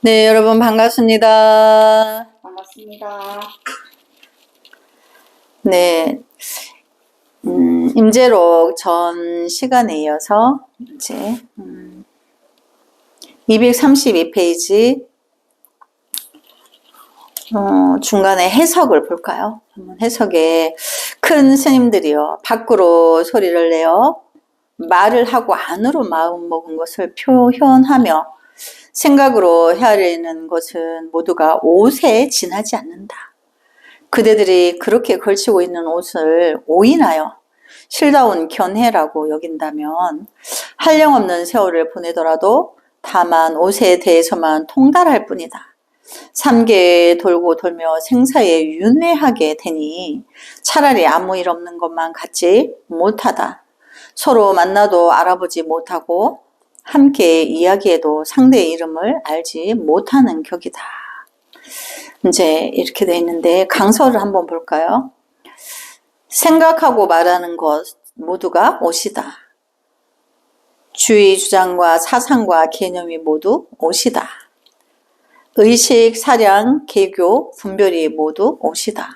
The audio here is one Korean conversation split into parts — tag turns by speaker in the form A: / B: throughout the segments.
A: 네, 여러분 반갑습니다.
B: 반갑습니다.
A: 네, 임재록 전 시간에 이어서 이제 232페이지 중간에 해석을 볼까요? 해석에 큰 스님들이요, 밖으로 소리를 내어 말을 하고 안으로 마음 먹은 것을 표현하며 생각으로 헤아리는 것은 모두가 옷에 지나지 않는다. 그대들이 그렇게 걸치고 있는 옷을 오인하여 실다운 견해라고 여긴다면 한량없는 세월을 보내더라도 다만 옷에 대해서만 통달할 뿐이다. 삼계에 돌고 돌며 생사에 윤회하게 되니 차라리 아무 일 없는 것만 같지 못하다. 서로 만나도 알아보지 못하고 함께 이야기해도 상대의 이름을 알지 못하는 격이다. 이제 이렇게 돼 있는데 강서를 한번 볼까요? 생각하고 말하는 것 모두가 옷이다. 주의 주장과 사상과 개념이 모두 옷이다. 의식, 사량, 개교, 분별이 모두 옷이다.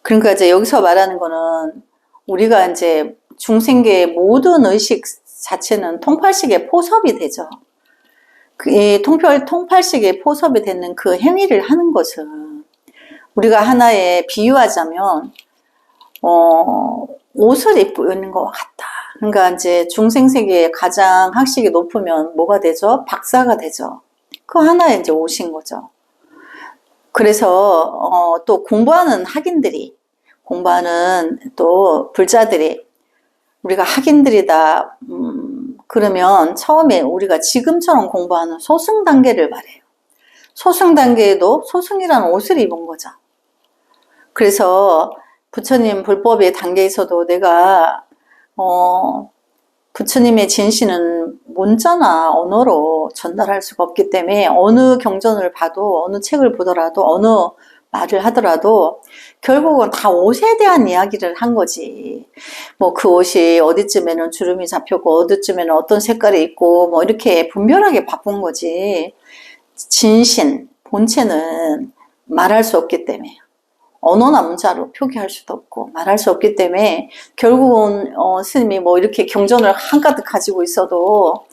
A: 그러니까 이제 여기서 말하는 거는 우리가 이제 중생계의 모든 의식 자체는 통팔식의 포섭이 되죠. 이 통팔식의 포섭이 되는 그 행위를 하는 것은 우리가 하나의 비유하자면 옷을 입는 것과 같다. 그러니까 이제 중생세계에 가장 학식이 높으면 뭐가 되죠? 박사가 되죠. 그 하나의 이제 옷인 거죠. 그래서 또 공부하는 학인들이, 공부하는 또 불자들이 우리가 학인들이다 그러면 처음에 우리가 지금처럼 공부하는 소승 단계를 말해요. 소승 단계에도 소승이라는 옷을 입은 거죠. 그래서 부처님 불법의 단계에서도 내가 부처님의 진신은 문자나 언어로 전달할 수가 없기 때문에 어느 경전을 봐도 어느 책을 보더라도 어느 말을 하더라도 결국은 다 옷에 대한 이야기를 한 거지. 뭐 그 옷이 어디쯤에는 주름이 잡혔고 어디쯤에는 어떤 색깔이 있고 뭐 이렇게 분별하게 바꾼 거지. 진신, 본체는 말할 수 없기 때문에 언어나 문자로 표기할 수도 없고 말할 수 없기 때문에 결국은 스님이 뭐 이렇게 경전을 한가득 가지고 있어도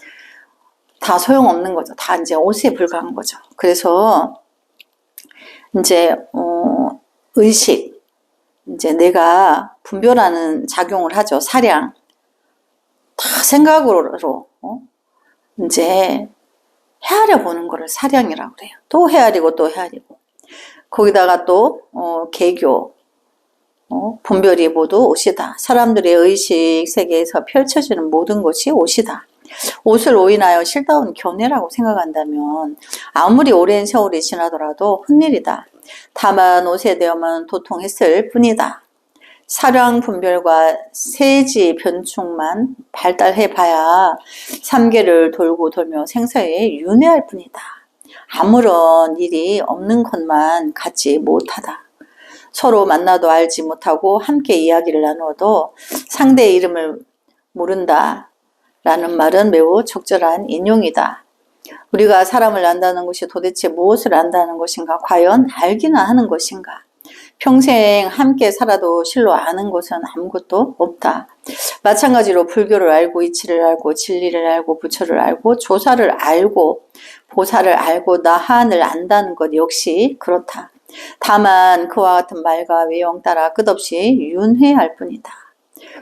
A: 다 소용없는 거죠. 다 이제 옷에 불과한 거죠. 그래서 이제 의식, 이제 내가 분별하는 작용을 하죠. 사량, 다 생각으로 이제 헤아려 보는 거를 사량이라고 그래요. 또 헤아리고 또 헤아리고 거기다가 또 개교, 분별이 모두 옷이다. 사람들의 의식 세계에서 펼쳐지는 모든 것이 옷이다. 옷을 오인하여 실다운 견해라고 생각한다면 아무리 오랜 세월이 지나더라도 헛일이다. 다만 옷에 대하면 도통했을 뿐이다. 사량 분별과 세지 변충만 발달해봐야 삼계를 돌고 돌며 생사에 윤회할 뿐이다. 아무런 일이 없는 것만 같지 못하다. 서로 만나도 알지 못하고 함께 이야기를 나누어도 상대의 이름을 모른다. 라는 말은 매우 적절한 인용이다. 우리가 사람을 안다는 것이 도대체 무엇을 안다는 것인가? 과연 알기나 하는 것인가? 평생 함께 살아도 실로 아는 것은 아무것도 없다. 마찬가지로 불교를 알고 이치를 알고 진리를 알고 부처를 알고 조사를 알고 보살을 알고 나한을 안다는 것 역시 그렇다. 다만 그와 같은 말과 외형 따라 끝없이 윤회할 뿐이다.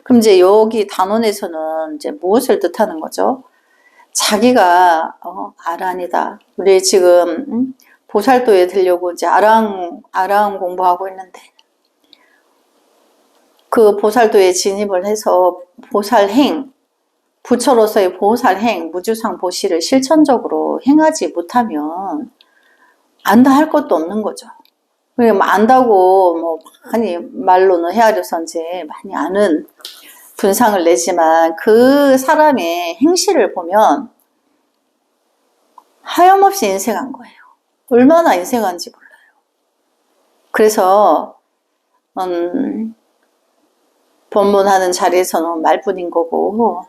A: 그럼 이제 여기 단원에서는 이제 무엇을 뜻하는 거죠? 자기가 아란이다. 우리 지금 보살도에 들려고 이제 아랑 공부하고 있는데 그 보살도에 진입을 해서 보살행, 부처로서의 보살행, 무주상 보시를 실천적으로 행하지 못하면 안다 할 것도 없는 거죠. 안다고 뭐 많이 말로는 헤아려서 이제 많이 아는 분상을 내지만 그 사람의 행실을 보면 하염없이 인생한 거예요. 얼마나 인생한지 몰라요. 그래서 법문하는 자리에서는 말뿐인 거고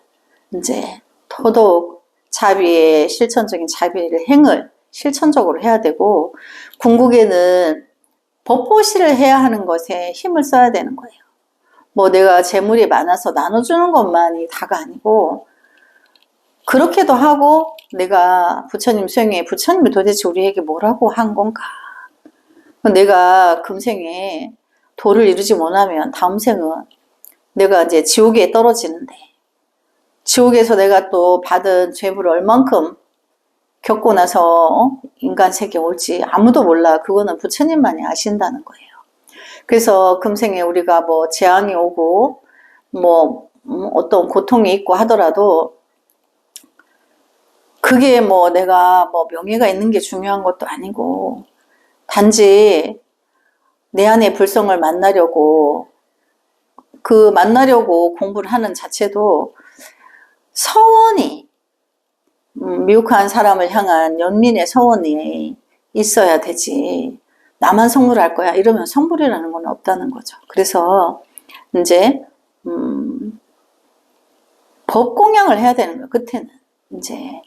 A: 이제 더더욱 자비의 실천적인 자비의 행을 실천적으로 해야 되고, 궁극에는 법보시를 해야 하는 것에 힘을 써야 되는 거예요. 뭐 내가 재물이 많아서 나눠주는 것만이 다가 아니고, 그렇게도 하고, 내가 부처님 수행에 부처님이 도대체 우리에게 뭐라고 한 건가? 내가 금생에 도를 이루지 못하면 다음 생은 내가 이제 지옥에 떨어지는데, 지옥에서 내가 또 받은 죄를 얼만큼 겪고 나서 인간 세계에 올지 아무도 몰라. 그거는 부처님만이 아신다는 거예요. 그래서 금생에 우리가 뭐 재앙이 오고 뭐 어떤 고통이 있고 하더라도, 그게 뭐 내가 뭐 명예가 있는 게 중요한 것도 아니고, 단지 내 안의 불성을 만나려고 공부를 하는 자체도 서원이, 미혹한 사람을 향한 연민의 서원이 있어야 되지, 나만 성불할 거야 이러면 성불이라는 건 없다는 거죠. 그래서 이제 법공양을 해야 되는 거예요. 그때는 이제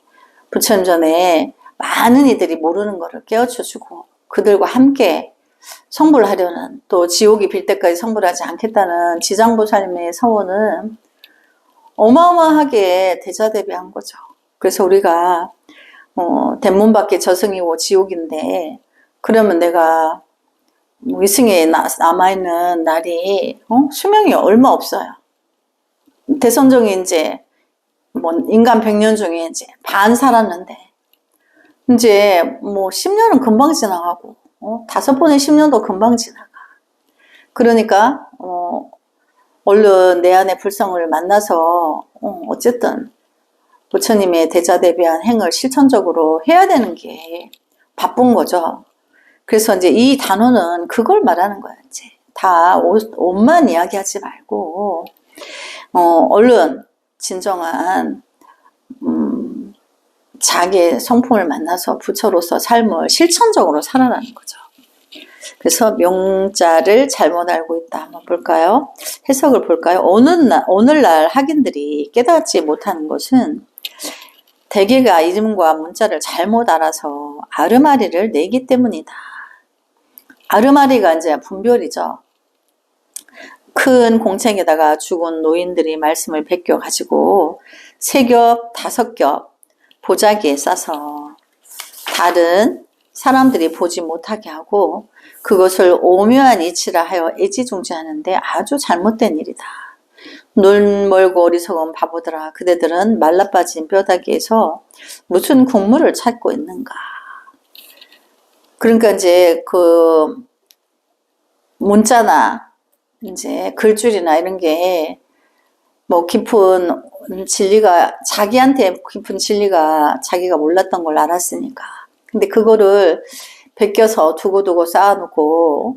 A: 부처님 전에 많은 이들이 모르는 거를 깨우쳐주고, 그들과 함께 성불하려는, 또 지옥이 빌 때까지 성불하지 않겠다는 지장보살님의 서원은 어마어마하게 대자대비한 거죠. 그래서 우리가 대문 밖에 저승이고 지옥인데, 그러면 내가 위승에 남아있는 날이 수명이 얼마 없어요. 대선종이 이제 뭐 인간 100년 중에 이제 반 살았는데, 이제 뭐 10년은 금방 지나가고 5번의 10년도 금방 지나가. 그러니까 얼른 내 안의 불성을 만나서 어쨌든 부처님의 대자대비한 행을 실천적으로 해야 되는 게 바쁜 거죠. 그래서 이제 이 단어는 그걸 말하는 거야. 이제 다 옷만 이야기하지 말고 얼른 진정한 자기의 성품을 만나서 부처로서 삶을 실천적으로 살아라는 거죠. 그래서 명자를 잘못 알고 있다. 한번 볼까요? 해석을 볼까요? 오늘날 학인들이 깨닫지 못하는 것은 대개가 이름과 문자를 잘못 알아서 아르마리를 내기 때문이다. 아르마리가 이제 분별이죠. 큰 공책에다가 죽은 노인들이 말씀을 베껴가지고 3겹, 5겹 보자기에 싸서 다른 사람들이 보지 못하게 하고, 그것을 오묘한 이치라 하여 애지중지하는데 아주 잘못된 일이다. 눈 멀고 어리석은 바보들아, 그대들은 말라빠진 뼈다귀에서 무슨 국물을 찾고 있는가. 그러니까 이제 그 문자나 이제 글줄이나 이런 게 뭐 깊은 진리가, 자기한테 깊은 진리가 자기가 몰랐던 걸 알았으니까. 근데 그거를 베껴서 두고두고 쌓아놓고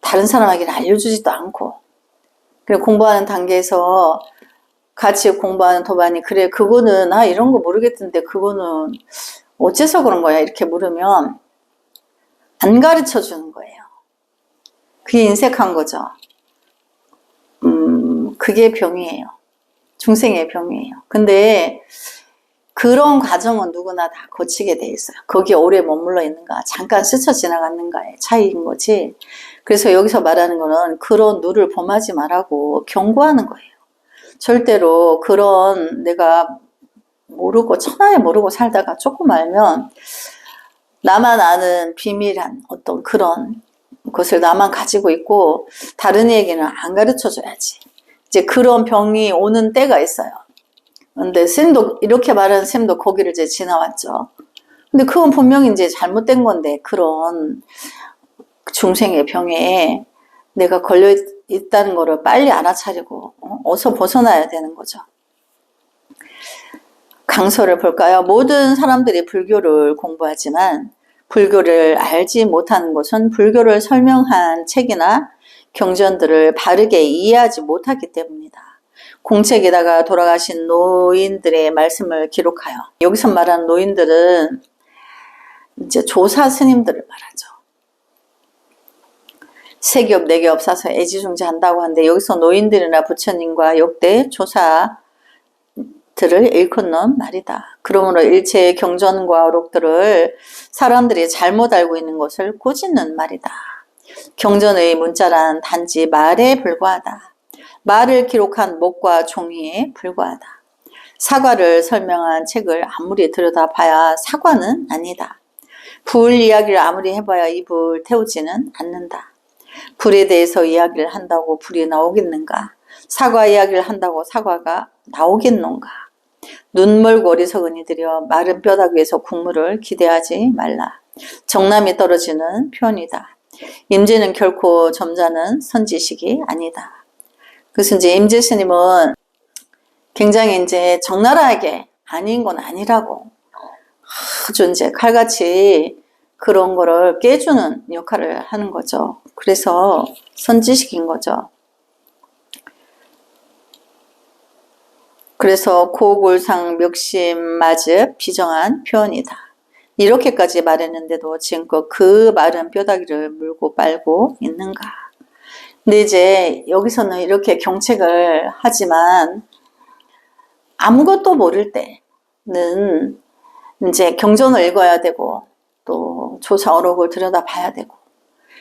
A: 다른 사람에게는 알려주지도 않고, 그리고 공부하는 단계에서 같이 공부하는 도반이, 그래 그거는 이런 거 모르겠던데 그거는 어째서 그런 거야 이렇게 물으면 안 가르쳐 주는 거예요. 그게 인색한 거죠. 그게 병이에요. 중생의 병이에요. 근데 그런 과정은 누구나 다 거치게 돼 있어요. 거기에 오래 머물러 있는가, 잠깐 스쳐 지나갔는가의 차이인 거지. 그래서 여기서 말하는 거는 그런 누를 범하지 말라고 경고하는 거예요. 절대로 그런, 내가 모르고 천하에 모르고 살다가 조금 알면 나만 아는 비밀한 어떤 그런 것을 나만 가지고 있고 다른 이에게는 안 가르쳐 줘야지. 이제 그런 병이 오는 때가 있어요. 근데 쌤도, 이렇게 말하는 쌤도 거기를 이제 지나왔죠. 근데 그건 분명히 이제 잘못된 건데, 그런 중생의 병에 내가 걸려 있다는 거를 빨리 알아차리고 어서 벗어나야 되는 거죠. 강서를 볼까요? 모든 사람들이 불교를 공부하지만 불교를 알지 못하는 것은 불교를 설명한 책이나 경전들을 바르게 이해하지 못하기 때문이다. 공책에다가 돌아가신 노인들의 말씀을 기록하여, 여기서 말하는 노인들은 이제 조사 스님들을 말하죠. 3겹, 4겹 사서 애지중지 한다고 하는데, 여기서 노인들이나 부처님과 역대 조사들을 들을 일컫는 말이다. 그러므로 일체의 경전과 어록들을 사람들이 잘못 알고 있는 것을 꾸짖는 말이다. 경전의 문자란 단지 말에 불과하다. 말을 기록한 목과 종이에 불과하다. 사과를 설명한 책을 아무리 들여다봐야 사과는 아니다. 불 이야기를 아무리 해봐야 입을 태우지는 않는다. 불에 대해서 이야기를 한다고 불이 나오겠는가? 사과 이야기를 한다고 사과가 나오겠는가? 눈멀고 어리석은 이들이여 마른 뼈다귀 위에서 국물을 기대하지 말라. 정남이 떨어지는 표현이다. 임재는 결코 점잖은 선지식이 아니다. 그래서 이제 임재 스님은 굉장히 이제 적나라하게 아닌 건 아니라고 아주 이제 칼같이 그런 거를 깨주는 역할을 하는 거죠. 그래서 선지식인 거죠. 그래서 고골상 멱심 마즙 비정한 표현이다. 이렇게까지 말했는데도 지금껏 그 마른 뼈다귀를 물고 빨고 있는가. 근데 이제 여기서는 이렇게 경책을 하지만 아무것도 모를 때는 이제 경전을 읽어야 되고 또 조사 어록을 들여다봐야 되고.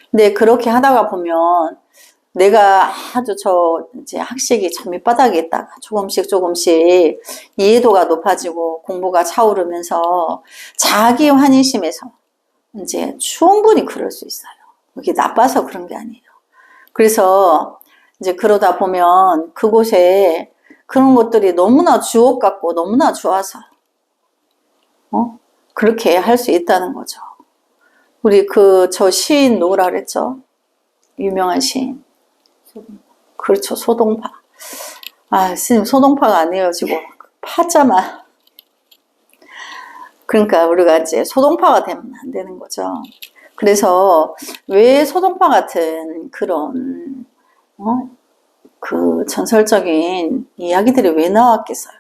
A: 근데 그렇게 하다가 보면 내가 아주 이제 학식이 참 밑바닥에 있다가 조금씩 이해도가 높아지고 공부가 차오르면서 자기 환희심에서 이제 충분히 그럴 수 있어요. 그게 나빠서 그런 게 아니에요. 그래서 이제 그러다 보면 그곳에 그런 것들이 너무나 주옥 같고 너무나 좋아서 그렇게 할 수 있다는 거죠. 우리 저 시인 누구라 그랬죠? 유명한 시인. 그렇죠. 소동파. 아, 스님 소동파가 아니에요. 지금 파자만. 그러니까 우리가 이제 소동파가 되면 안 되는 거죠. 그래서 왜 소동파 같은 그런 그 전설적인 이야기들이 왜 나왔겠어요?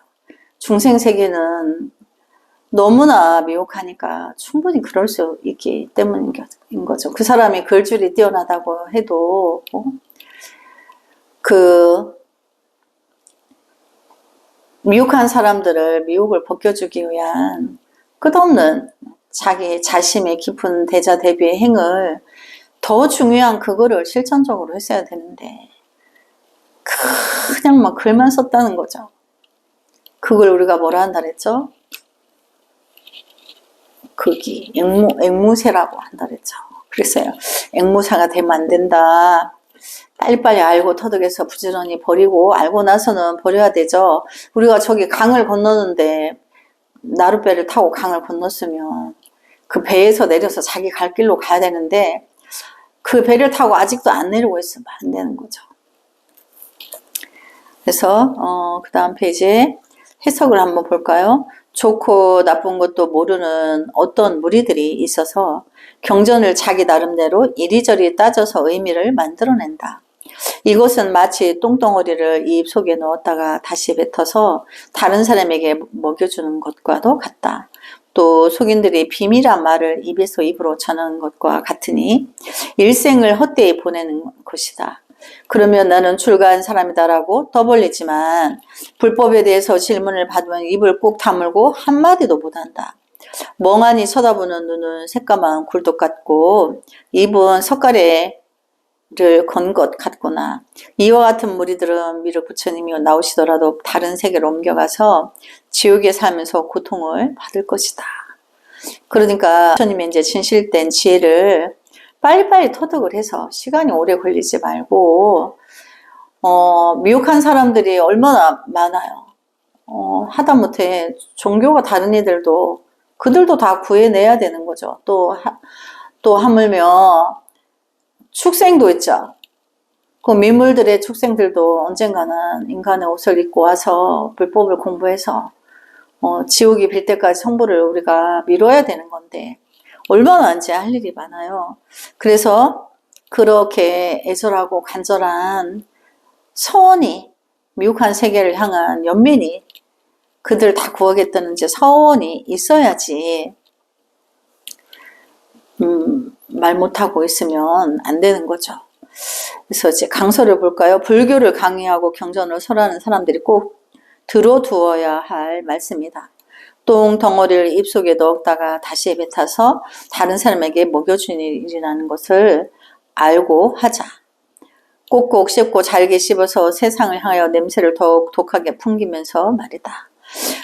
A: 중생 세계는 너무나 미혹하니까 충분히 그럴 수 있기 때문인 거죠. 그 사람이 글줄이 뛰어나다고 해도 그 미혹한 사람들을 미혹을 벗겨주기 위한 끝없는 자기 자심의 깊은 대자 대비의 행을 더 중요한 그거를 실천적으로 했어야 되는데 그냥 막 글만 썼다는 거죠. 그걸 우리가 뭐라 한다 그랬죠? 극이 앵무새라고 한다 그랬죠. 그랬어요. 앵무새가 되면 안 된다. 빨리빨리 알고 터득해서 부지런히 버리고 알고 나서는 버려야 되죠. 우리가 저기 강을 건너는데 나룻배를 타고 강을 건넜으면 그 배에서 내려서 자기 갈 길로 가야 되는데 그 배를 타고 아직도 안 내리고 있으면 안 되는 거죠. 그래서 그 다음 페이지에 해석을 한번 볼까요? 좋고 나쁜 것도 모르는 어떤 무리들이 있어서 경전을 자기 나름대로 이리저리 따져서 의미를 만들어낸다. 이것은 마치 똥덩어리를 입 속에 넣었다가 다시 뱉어서 다른 사람에게 먹여주는 것과도 같다. 또 속인들이 비밀한 말을 입에서 입으로 전하는 것과 같으니 일생을 헛되이 보내는 것이다. 그러면 나는 출가한 사람이다라고 떠벌리지만 불법에 대해서 질문을 받으면 입을 꼭 다물고 한마디도 못한다. 멍하니 쳐다보는 눈은 새까만 굴뚝 같고 입은 석가래를 건 것 같구나. 이와 같은 무리들은 미륵 부처님이 나오시더라도 다른 세계로 옮겨가서 지옥에 살면서 고통을 받을 것이다. 그러니까 부처님이 이제 진실된 지혜를 빨리빨리 터득을 해서 시간이 오래 걸리지 말고 미혹한 사람들이 얼마나 많아요. 하다못해 종교가 다른 이들도 그들도 다 구해내야 되는 거죠. 또 하물며 축생도 있죠. 그 미물들의 축생들도 언젠가는 인간의 옷을 입고 와서 불법을 공부해서 지옥이 빌 때까지 성불을 우리가 미뤄야 되는 건데 얼마나 이제 할 일이 많아요. 그래서 그렇게 애절하고 간절한 서원이 미혹한 세계를 향한 연민이 그들 다 구하겠다는 이제 서원이 있어야지 말 못하고 있으면 안 되는 거죠. 그래서 이제 강서를 볼까요? 불교를 강의하고 경전을 설하는 사람들이 꼭 들어두어야 할 말씀이다. 똥 덩어리를 입속에 넣었다가 다시 뱉어서 다른 사람에게 먹여주는 일이라는 것을 알고 하자. 꼭꼭 씹고 잘게 씹어서 세상을 향하여 냄새를 더욱 독하게 풍기면서 말이다.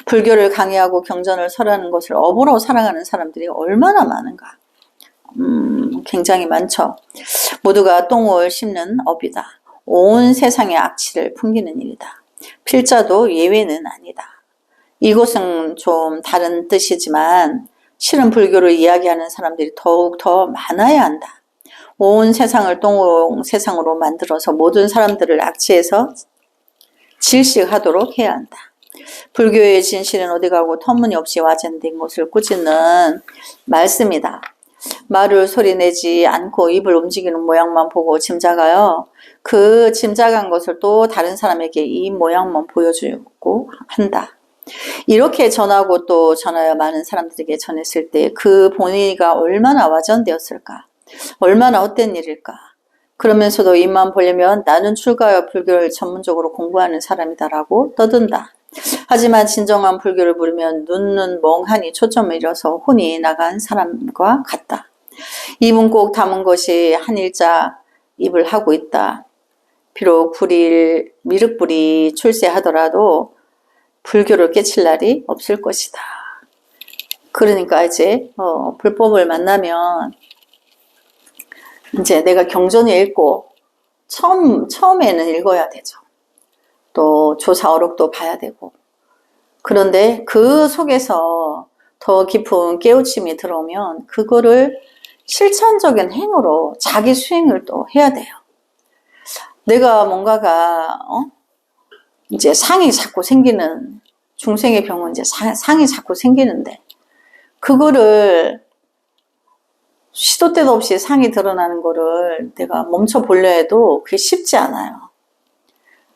A: 불교를 강의하고 경전을 설하는 것을 업으로 살아가는 사람들이 얼마나 많은가. 굉장히 많죠. 모두가 똥을 씹는 업이다. 온 세상의 악취를 풍기는 일이다. 필자도 예외는 아니다. 이것은 좀 다른 뜻이지만 실은 불교를 이야기하는 사람들이 더욱 더 많아야 한다. 온 세상을 똥 세상으로 만들어서 모든 사람들을 악취에서 질식하도록 해야 한다. 불교의 진실은 어디 가고 터무니없이 와전된 것을 꾸짖는 말씀이다. 말을 소리내지 않고 입을 움직이는 모양만 보고 짐작하여 그 짐작한 것을 또 다른 사람에게 이 모양만 보여주고 한다. 이렇게 전하고 또 전하여 많은 사람들에게 전했을 때 그 본의가 얼마나 와전되었을까? 얼마나 헛된 일일까? 그러면서도 입만 벌리면 나는 출가하여 불교를 전문적으로 공부하는 사람이다라고 떠든다. 하지만 진정한 불교를 부르면 눈은 멍하니 초점을 잃어서 혼이 나간 사람과 같다. 입은 꼭 담은 것이 한 일자 입을 하고 있다. 비록 미륵불이 출세하더라도 불교를 깨칠 날이 없을 것이다. 그러니까 이제 불법을 만나면 이제 내가 경전을 읽고 처음에는 읽어야 되죠. 또 조사어록도 봐야 되고. 그런데 그 속에서 더 깊은 깨우침이 들어오면 그거를 실천적인 행으로 자기 수행을 또 해야 돼요. 내가 뭔가가 이제 상이 자꾸 생기는, 중생의 병은 이제 상이 자꾸 생기는데 그거를 시도 때도 없이 상이 드러나는 거를 내가 멈춰 보려 해도 그게 쉽지 않아요.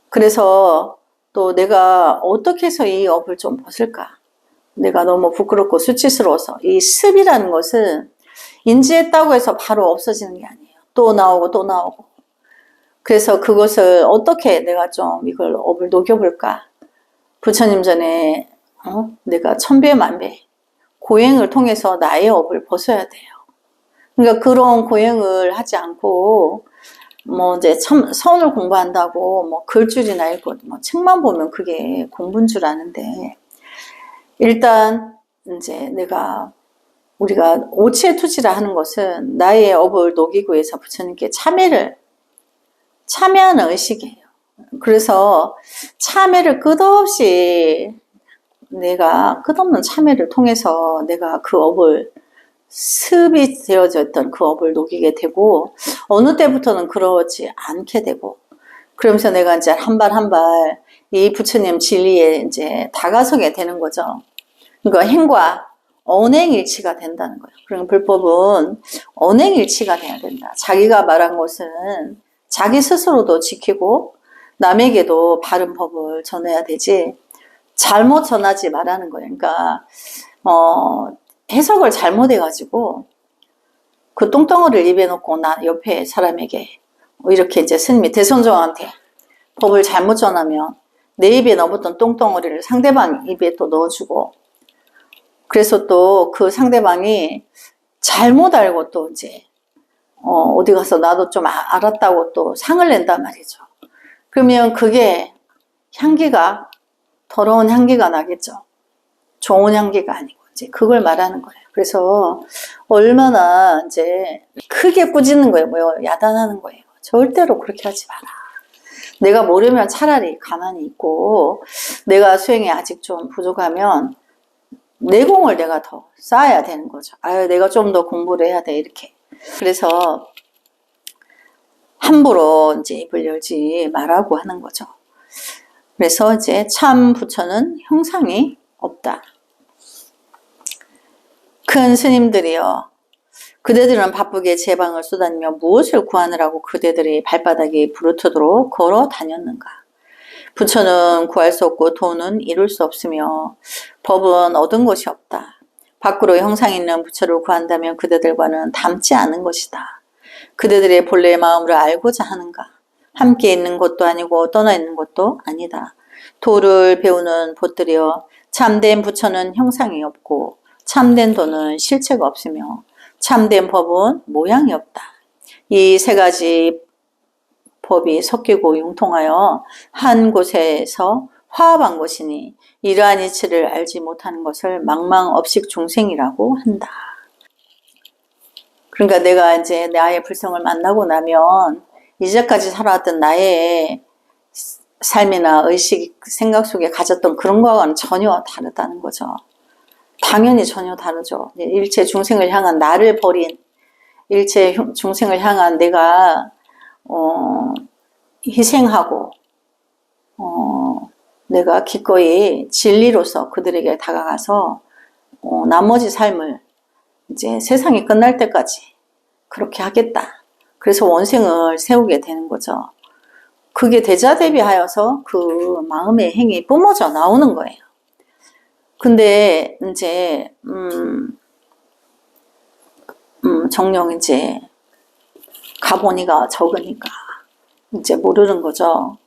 A: 그래서 또 내가 어떻게 해서 이 업을 좀 벗을까? 내가 너무 부끄럽고 수치스러워서. 이 습이라는 것은 인지했다고 해서 바로 없어지는 게 아니에요. 또 나오고 또 나오고. 그래서 그것을 어떻게 내가 좀 이걸 업을 녹여볼까? 부처님 전에 내가 천배 만배 고행을 통해서 나의 업을 벗어야 돼요. 그러니까 그런 고행을 하지 않고 뭐 이제 선을 공부한다고 뭐 글줄이나 읽고 뭐 책만 보면 그게 공부인 줄 아는데, 일단 이제 우리가 오치에 투지라 하는 것은 나의 업을 녹이기 위해서 부처님께 참여하는 의식이에요. 그래서 참여를 끝없이 내가 끝없는 참여를 통해서 내가 그 업을 습이 되어졌던 그 업을 녹이게 되고, 어느 때부터는 그러지 않게 되고, 그러면서 내가 이제 한 발 한 발 이 부처님 진리에 이제 다가서게 되는 거죠. 그러니까 행과 언행일치가 된다는 거예요. 그러니까 불법은 언행일치가 돼야 된다. 자기가 말한 것은 자기 스스로도 지키고 남에게도 바른 법을 전해야 되지, 잘못 전하지 말라는 거예요. 그러니까 해석을 잘못해가지고 그 똥덩어리를 입에 넣고 나 옆에 사람에게 이렇게 이제 스님이 대선종한테 법을 잘못 전하면 내 입에 넣었던 똥덩어리를 상대방 입에 또 넣어주고, 그래서 또 그 상대방이 잘못 알고 또 이제 어디 가서 나도 좀 알았다고 또 상을 낸단 말이죠. 그러면 그게 향기가, 더러운 향기가 나겠죠. 좋은 향기가 아니고 이제 그걸 말하는 거예요. 그래서 얼마나 이제 크게 꾸짖는 거예요. 뭐 야단하는 거예요. 절대로 그렇게 하지 마라. 내가 모르면 차라리 가만히 있고, 내가 수행이 아직 좀 부족하면 내공을 내가 더 쌓아야 되는 거죠. 아유, 내가 좀 더 공부를 해야 돼, 이렇게. 그래서 함부로 이제 입을 열지 말라고 하는 거죠. 그래서 이제 참 부처는 형상이 없다. 큰 스님들이요, 그대들은 바쁘게 제방을 쏘다니며 무엇을 구하느라고 그대들의 발바닥이 부르트도록 걸어 다녔는가? 부처는 구할 수 없고 도는 이룰 수 없으며 법은 얻은 것이 없다. 밖으로 형상 있는 부처를 구한다면 그대들과는 닮지 않은 것이다. 그대들의 본래의 마음을 알고자 하는가? 함께 있는 것도 아니고 떠나 있는 것도 아니다. 도를 배우는 보들이여 참된 부처는 형상이 없고 참된 도는 실체가 없으며 참된 법은 모양이 없다. 이 세 가지 법이 섞이고 융통하여 한 곳에서 화합한 것이니 이러한 이치를 알지 못하는 것을 망망업식 중생이라고 한다. 그러니까 내가 이제 나의 불성을 만나고 나면 이제까지 살아왔던 나의 삶이나 의식, 생각 속에 가졌던 그런 거와는 전혀 다르다는 거죠. 당연히 전혀 다르죠. 일체 중생을 향한 나를 버린, 일체 중생을 향한 내가 희생하고 내가 기꺼이 진리로서 그들에게 다가가서 나머지 삶을 이제 세상이 끝날 때까지 그렇게 하겠다. 그래서 원생을 세우게 되는 거죠. 그게 대자대비하여서 그 마음의 행이 뿜어져 나오는 거예요. 근데 이제 정녕 이제 가보니가 적으니까 이제 모르는 거죠.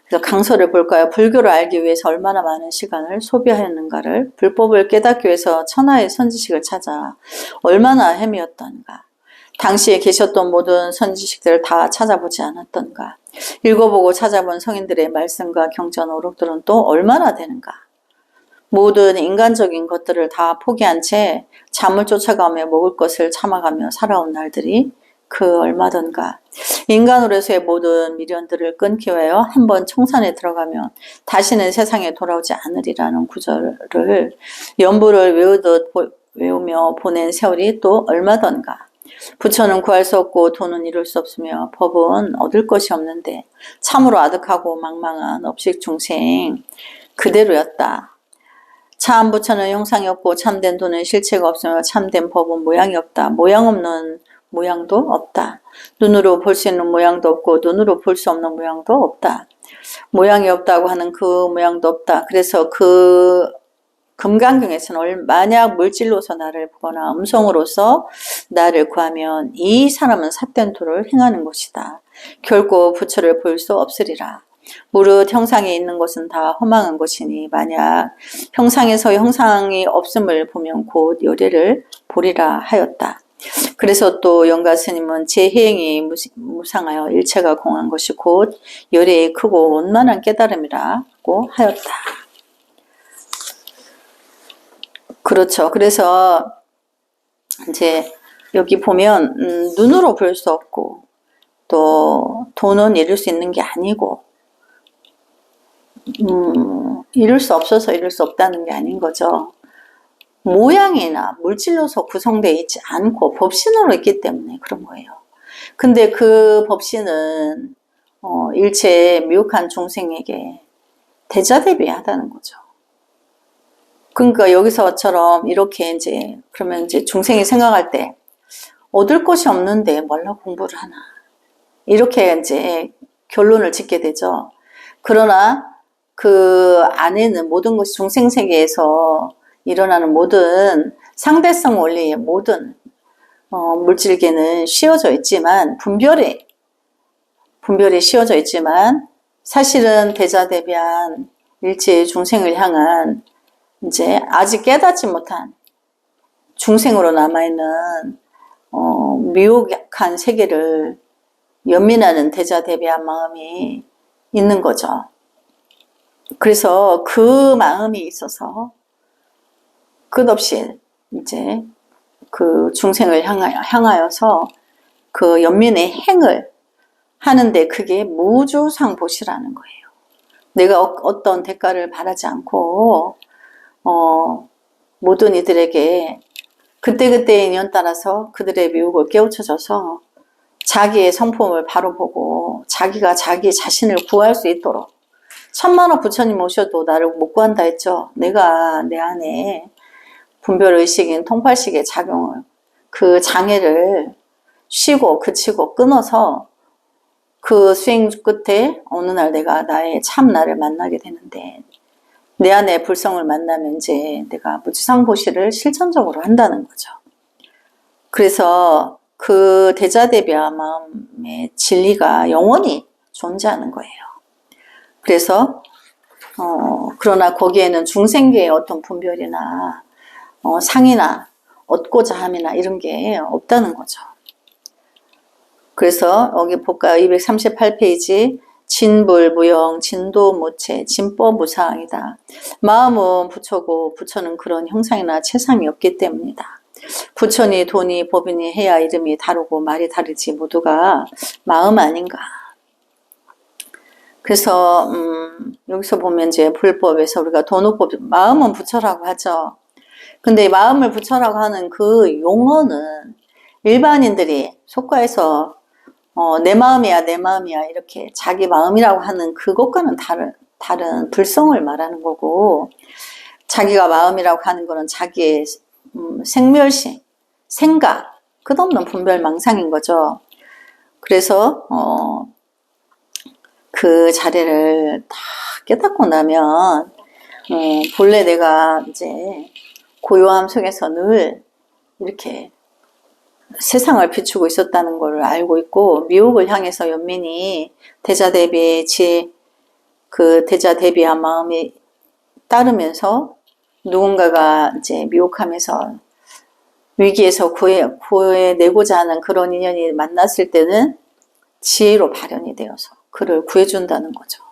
A: 그래서 강서를 볼까요? 불교를 알기 위해서 얼마나 많은 시간을 소비하였는가를, 불법을 깨닫기 위해서 천하의 선지식을 찾아 얼마나 헤매었던가, 당시에 계셨던 모든 선지식들을 다 찾아보지 않았던가, 읽어보고 찾아본 성인들의 말씀과 경전 오록들은 또 얼마나 되는가. 모든 인간적인 것들을 다 포기한 채 잠을 쫓아가며 먹을 것을 참아가며 살아온 날들이 그 얼마던가. 인간으로서의 모든 미련들을 끊기 위하여 한번 청산에 들어가면 다시는 세상에 돌아오지 않으리라는 구절을 연부를 외우며 보낸 세월이 또 얼마던가. 부처는 구할 수 없고 도는 이룰 수 없으며 법은 얻을 것이 없는데 참으로 아득하고 망망한 업식 중생 그대로였다. 참 부처는 형상이 없고 참된 도는 실체가 없으며 참된 법은 모양이 없다. 모양 없는 모양도 없다. 눈으로 볼 수 있는 모양도 없고 눈으로 볼 수 없는 모양도 없다. 모양이 없다고 하는 그 모양도 없다. 그래서 그 금강경에서는 만약 물질로서 나를 보거나 음성으로서 나를 구하면 이 사람은 삿된 도를 행하는 것이다. 결코 부처를 볼 수 없으리라. 무릇 형상이 있는 것은 다 허망한 것이니 만약 형상에서 형상이 없음을 보면 곧 요래를 보리라 하였다. 그래서 또 영가 스님은 제 행이 무상하여 일체가 공한 것이 곧 요래의 크고 원만한 깨달음이라고 하였다. 그렇죠. 그래서 이제 여기 보면 눈으로 볼 수 없고 또 돈은 이룰 수 있는 게 아니고 이룰 수 없어서 이룰 수 없다는 게 아닌 거죠. 모양이나 물질로서 구성되어 있지 않고 법신으로 있기 때문에 그런 거예요. 근데 그 법신은 일체 미혹한 중생에게 대자대비하다는 거죠. 그러니까 여기서처럼 이렇게 이제 그러면 이제 중생이 생각할 때 얻을 것이 없는데 뭘로 공부를 하나 이렇게 이제 결론을 짓게 되죠. 그러나 그 안에는 모든 것이 중생 세계에서 일어나는 모든 상대성 원리의 모든 물질계는 씌워져 있지만 분별이 씌워져 있지만 사실은 대자대비한 일체의 중생을 향한 이제 아직 깨닫지 못한 중생으로 남아있는 미혹한 세계를 연민하는 대자대비한 마음이 있는 거죠. 그래서 그 마음이 있어서 끝없이 이제 그 중생을 향하여서 그 연민의 행을 하는데 그게 무주상보시라는 거예요. 내가 어떤 대가를 바라지 않고 모든 이들에게 그때그때의 인연 따라서 그들의 미혹을 깨우쳐줘서 자기의 성품을 바로 보고 자기가 자기 자신을 구할 수 있도록 천만원 부처님 오셔도 나를 못 구한다 했죠. 내가 내 안에 분별의식인 통팔식의 작용을 그 장애를 쉬고 그치고 끊어서 그 수행 끝에 어느 날 내가 나의 참 나를 만나게 되는데 내 안에 불성을 만나면 이제 내가 무주상보시를 실천적으로 한다는 거죠. 그래서 그 대자대비한 마음의 진리가 영원히 존재하는 거예요. 그래서 그러나 거기에는 중생계의 어떤 분별이나 상이나 얻고자 함이나 이런 게 없다는 거죠. 그래서 여기 볼까요? 238페이지 진불무용, 진도무체, 진법무상이다. 마음은 부처고 부처는 그런 형상이나 체상이 없기 때문이다. 부처니 돈이 법인이 해야 이름이 다르고 말이 다르지 모두가 마음 아닌가. 그래서 여기서 보면 이제 불법에서 우리가 도노법 마음은 부처라고 하죠. 근데 마음을 부처라고 하는 그 용어는 일반인들이 속과에서 내 마음이야 내 마음이야 이렇게 자기 마음이라고 하는 그것과는 다른 불성을 말하는 거고, 자기가 마음이라고 하는 거는 자기의 생멸심, 생각, 끝없는 분별망상인 거죠. 그래서 그 자리를 다 깨닫고 나면 본래 내가 이제 고요함 속에서 늘 이렇게 세상을 비추고 있었다는 걸 알고 있고, 미혹을 향해서 연민이 대자대비 그 대자대비한 마음이 따르면서 누군가가 이제 미혹하면서 위기에서 구해내고자 하는 그런 인연이 만났을 때는 지혜로 발현이 되어서 그를 구해준다는 거죠.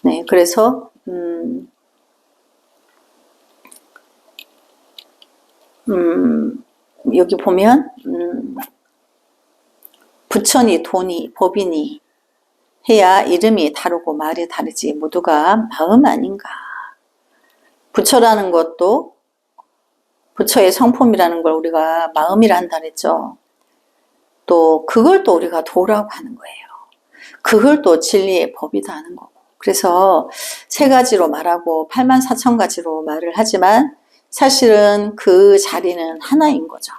A: 네, 그래서 여기 보면 부처니 돈이 법인이 해야 이름이 다르고 말이 다르지 모두가 마음 아닌가. 부처라는 것도 부처의 성품이라는 걸 우리가 마음이라 한다 그랬죠. 또 그걸 또 우리가 도라고 하는 거예요. 그걸 또 진리의 법이다 하는 거고. 그래서 세 가지로 말하고 84,000가지로 말을 하지만 사실은 그 자리는 하나인 거죠.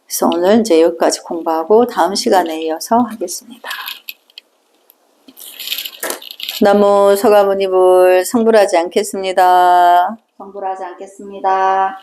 A: 그래서 오늘 이제 여기까지 공부하고 다음 시간에 이어서 하겠습니다. 나무 서가모니불 성불하지 않겠습니다.
B: 성불하지 않겠습니다.